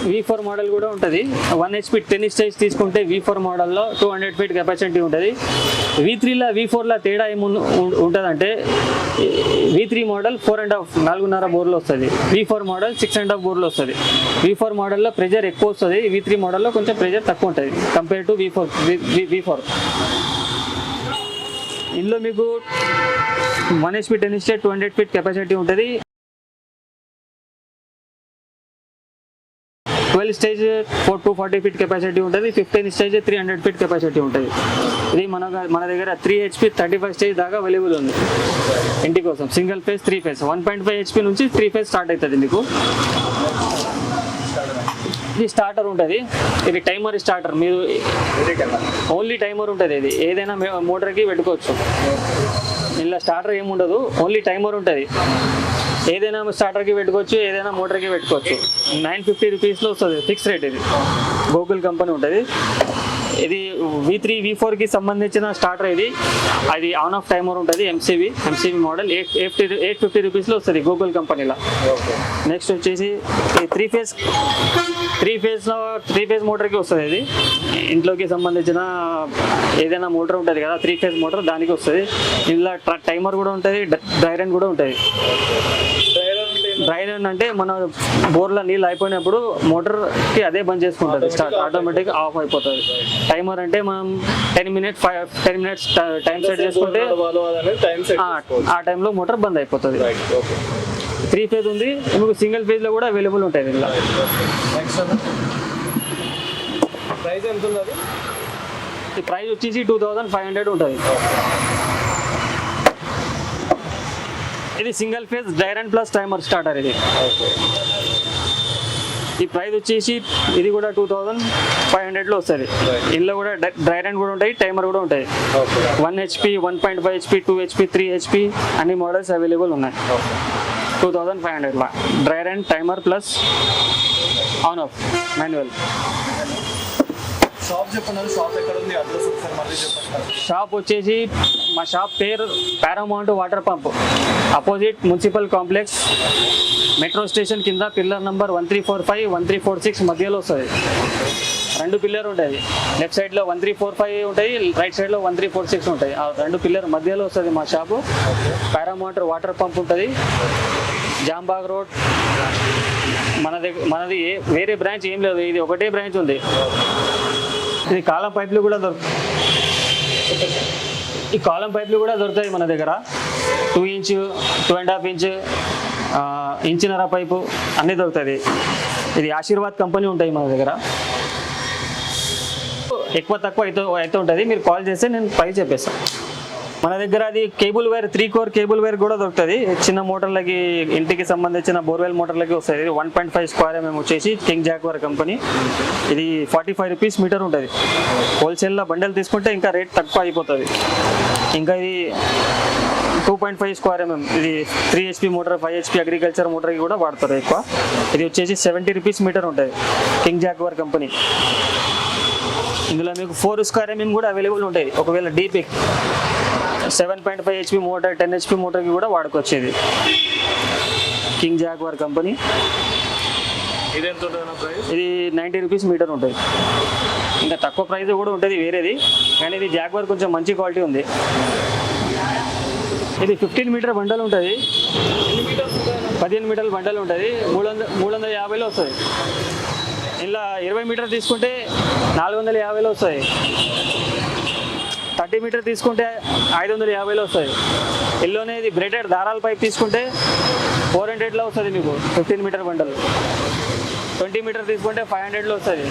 V4 model కూడా ఉంటుంది. 1 HP 10 stage తీసుకుంటే V4 మోడల్లో 200 ఫీట్ కెపాసిటీ ఉంటుంది. V3లా V4లా తేడా ఏమి ఉంటుందంటే V3 మోడల్ 4.5 బోర్లు వస్తుంది. V4 మోడల్ 6.5 బోర్లు వస్తుంది. V4 మోడల్లో ప్రెజర్ ఎక్కువ వస్తుంది. V3 మోడల్లో కొంచెం ప్రెజర్ తక్కువ ఉంటుంది కంపేర్ టు V4. ఇందులో మీకు 1 HP 10 స్టేజ్ 200 ఫీట్ కెపాసిటీ ఉంటుంది. 12 స్టేజ్ 240 ఫీట్ కెపాసిటీ ఉంటుంది. 15 స్టేజ్ 300 ఫీట్ కెపాసిటీ ఉంటుంది. ఇది మన దగ్గర 3 HP 35 స్టేజ్ దాకా అవైలబుల్ ఉంది ఇంటి కోసం. సింగిల్ ఫేజ్ 3 ఫేజ్ 1.5 HP నుంచి 3 ఫేజ్ స్టార్ట్ అవుతుంది మీకు. ఇది స్టార్టర్ ఉంటుంది. ఇది టైమర్ స్టార్టర్. మీరు ఓన్లీ టైమర్ ఉంటుంది. ఇది ఏదైనా మోటార్కి పెట్టుకోవచ్చు. ఇలా స్టార్టర్ ఏముండదు, ఓన్లీ టైమర్ ఉంటుంది. ఏదైనా స్టార్టర్కి పెట్టుకోవచ్చు, ఏదైనా మోటార్కి పెట్టుకోవచ్చు. 950 రూపీస్లో వస్తుంది. Fix rate. ఇది గూగుల్ కంపెనీ ఉంటుంది. ఇది V3 V4కి సంబంధించిన స్టార్టర్. ఇది అది ఆన్ ఆఫ్ టైమర్ ఉంటుంది. ఎంసీబీ మోడల్ 850 రూపీస్లో వస్తుంది గూగుల్ కంపెనీలో. నెక్స్ట్ వచ్చేసి 3 ఫేజ్ మోటార్కి వస్తుంది. ఇది ఇంట్లోకి సంబంధించిన ఏదైనా మోటార్ ఉంటుంది కదా, 3 ఫేజ్ మోటార్ దానికి వస్తుంది. ఇలా టైమర్ కూడా ఉంటుంది, డ్రై రన్ కూడా ఉంటుంది. డ్రై రన్ అంటే మన బోర్లో నీళ్ళు అయిపోయినప్పుడు మోటార్కి అదే బంద్ చేసుకుంటుంది, స్టార్ట్ ఆటోమేటిక్ ఆఫ్ అయిపోతుంది. టైమర్ అంటే మనం 10 మినిట్స్ టైం సెట్ చేసుకుంటే ఆ టైంలో మోటార్ బంద్ అయిపోతుంది. 3 ఫేజ్ ఉంది. మీకు సింగిల్ ఫేజ్లో కూడా అవైలబుల్ ఉంటుంది. ఇలా ఈ ప్రైస్ వచ్చేసి 2500 ఉంటుంది. ఇది single phase dry run plus timer starter. ఇది ఈ ప్రైస్ వచ్చేసి ఇది కూడా 2500లో వస్తుంది. ఇందులో కూడా డ్రై రన్ కూడా ఉంటాయి, టైమర్ కూడా ఉంటాయి. 1 HP 1.5 HP 2 HP 3 HP అన్ని మోడల్స్ అవైలబుల్ ఉన్నాయి. 2500లా dry run timer plus on off manual. Shop చెప్పండి. షాప్ ఎక్కడ ఉంది? అడ్రస్ ఒకసారి మళ్ళీ చెప్పండి. షాప్ వచ్చేసి మా షాప్ పేరు Paramount water pump, opposite municipal complex, metro station కింద పిల్లర్ నెంబర్ 1345 1346 మధ్యలో వస్తుంది. 2 పిల్లర్ ఉంటాయి. లెఫ్ట్ సైడ్లో 1345 ఉంటాయి, రైట్ సైడ్లో 1346 ఉంటాయి. ఆ 2 పిల్లర్ మధ్యలో వస్తుంది మా షాపు. పారామౌంట్ వాటర్ పంప్ ఉంటుంది. జాంబాగ్ రోడ్. మనది వేరే బ్రాంచ్ ఏం లేదు, ఇది ఒకటే బ్రాంచ్ ఉంది. ఇది కాలం పైపులు కూడా ఈ కాలం పైపులు కూడా దొరుకుతాయి మన దగ్గర. 2 ఇంచ్ 2.5 ఇంచ్ ఇంచున్నర పైపు అన్నీ దొరుకుతుంది. ఇది ఆశీర్వాద్ కంపెనీ ఉంటాయి మన దగ్గర. ఎక్కువ తక్కువ అయితే ఉంటుంది. మీరు కాల్ చేస్తే నేను ప్రైస్ చెప్పేస్తాను. మన దగ్గర అది cable wire 3 core cable wire కూడా దొరుకుతుంది. చిన్న మోటార్లకి, ఇంటికి సంబంధించిన బోర్వెల్ మోటార్లకి వస్తుంది. ఇది 1.5 స్క్వేర్ MM వచ్చేసి కింగ్ జాగ్వార్ కంపెనీ. ఇది 45 రూపీస్ మీటర్ ఉంటుంది. హోల్సేల్లో బండల్ తీసుకుంటే ఇంకా రేట్ తక్కువ అయిపోతుంది. ఇంకా ఇది 2.5 స్క్వేర్ MM. ఇది 3 HP మోటార్, 5 HP అగ్రికల్చర్ మోటార్కి కూడా వాడతారు ఎక్కువ. ఇది వచ్చేసి 70 రూపీస్ మీటర్ ఉంటుంది. King jaguar company. ఇందులో మీకు 4 స్క్వేర్ MM కూడా అవైలబుల్ ఉంటాయి. ఒకవేళ డీప్ 7.5 HP మోటార్, 10 HP మోటార్కి కూడా వాడుకోవచ్చు. ఇది కింగ్ జాగ్వార్ కంపెనీ. ఇది 90 రూపీస్ మీటర్ ఉంటుంది. ఇంకా తక్కువ ప్రైస్ కూడా ఉంటుంది వేరేది, కానీ ఇది జాగ్వార్ కొంచెం మంచి క్వాలిటీ ఉంది. ఇది 15 మీటర్ బండల్ ఉంటుంది. 15 మీటర్ల బండల్ ఉంటుంది. 350లో వస్తుంది. ఇలా 20 మీటర్ తీసుకుంటే 450లో వస్తాయి. 30 మీటర్ తీసుకుంటే 550లో వస్తుంది. ఎల్లోనే ఇది బ్రేడెడ్ దారాల పైప్ తీసుకుంటే 400లో వస్తుంది మీకు 15 మీటర్ బండల్. 20 మీటర్ తీసుకుంటే 500లో వస్తుంది.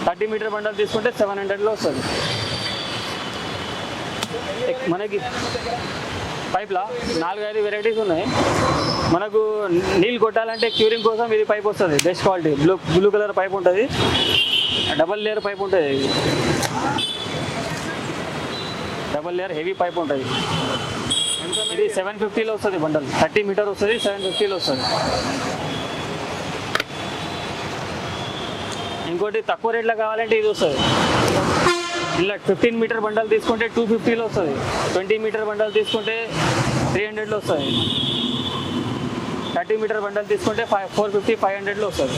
30 మీటర్ బండల్ తీసుకుంటే 700లో వస్తుంది. మనకి పైప్లా 4-5 వెరైటీస్ ఉన్నాయి. మనకు నీళ్ళు కొట్టాలంటే క్యూరింగ్ కోసం ఇది పైప్ వస్తుంది. Best quality blue colour pipe ఉంటుంది. డబల్ లేయర్ పైప్ ఉంటుంది. డబల్ లేయర్ హెవీ పైప్ ఉంటుంది. ఇది 750లో వస్తుంది బండల్. 30 మీటర్ వస్తుంది, 750లో వస్తుంది. ఇంకోటి తక్కువ రేట్లో కావాలంటే ఇది వస్తుంది. ఇలా 15 మీటర్ బండల్ తీసుకుంటే 250లో వస్తుంది. 20 మీటర్ బండల్ తీసుకుంటే 300లో వస్తుంది. 30 మీటర్ బండల్ తీసుకుంటే 450-500లో వస్తుంది.